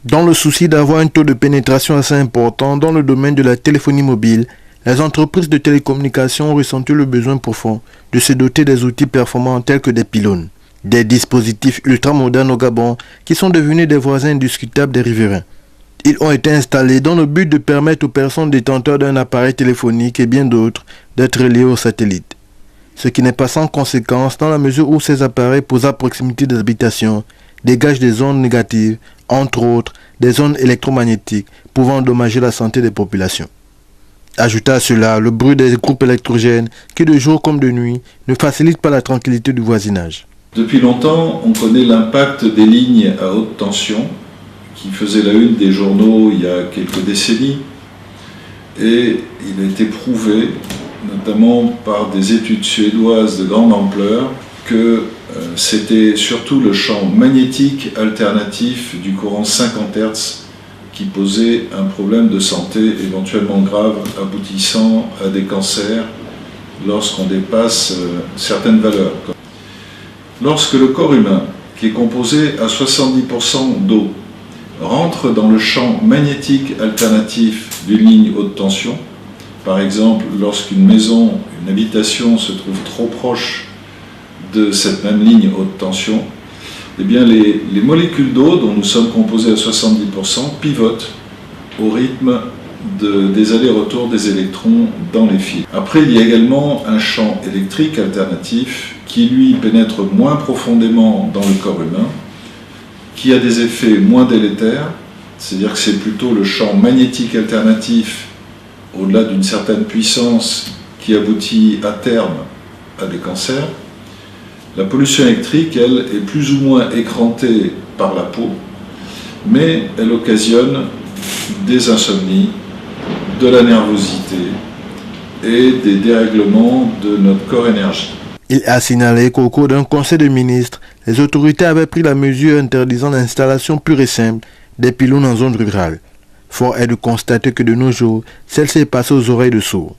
Dans le souci d'avoir un taux de pénétration assez important dans le domaine de la téléphonie mobile, les entreprises de télécommunications ont ressenti le besoin profond de se doter des outils performants tels que des pylônes, des dispositifs ultramodernes au Gabon qui sont devenus des voisins indiscutables des riverains. Ils ont été installés dans le but de permettre aux personnes détenteurs d'un appareil téléphonique et bien d'autres d'être reliés au satellite. Ce qui n'est pas sans conséquence dans la mesure où ces appareils posés à proximité des habitations dégagent des ondes négatives, entre autres des ondes électromagnétiques pouvant endommager la santé des populations. Ajoutez à cela le bruit des groupes électrogènes qui de jour comme de nuit ne facilitent pas la tranquillité du voisinage. Depuis longtemps, on connaît l'impact des lignes à haute tension qui faisaient la une des journaux il y a quelques décennies et il a été prouvé, notamment par des études suédoises de grande ampleur, que c'était surtout le champ magnétique alternatif du courant 50 Hz qui posait un problème de santé éventuellement grave, aboutissant à des cancers lorsqu'on dépasse certaines valeurs. Lorsque le corps humain, qui est composé à 70% d'eau, rentre dans le champ magnétique alternatif d'une ligne haute tension, par exemple lorsqu'une maison, une habitation se trouve trop proche de cette même ligne haute tension, eh bien les molécules d'eau dont nous sommes composés à 70% pivotent au rythme des allers-retours des électrons dans les fils. Après, il y a également un champ électrique alternatif qui, lui, pénètre moins profondément dans le corps humain, qui a des effets moins délétères, c'est-à-dire que c'est plutôt le champ magnétique alternatif, au-delà d'une certaine puissance, qui aboutit à terme à des cancers. La pollution électrique, elle, est plus ou moins écrantée par la peau, mais elle occasionne des insomnies, de la nervosité et des dérèglements de notre corps énergie. Il a signalé qu'au cours d'un conseil de ministres, les autorités avaient pris la mesure interdisant l'installation pure et simple des pylônes en zone rurale. Fort est de constater que de nos jours, celle-ci est passée aux oreilles de sourds.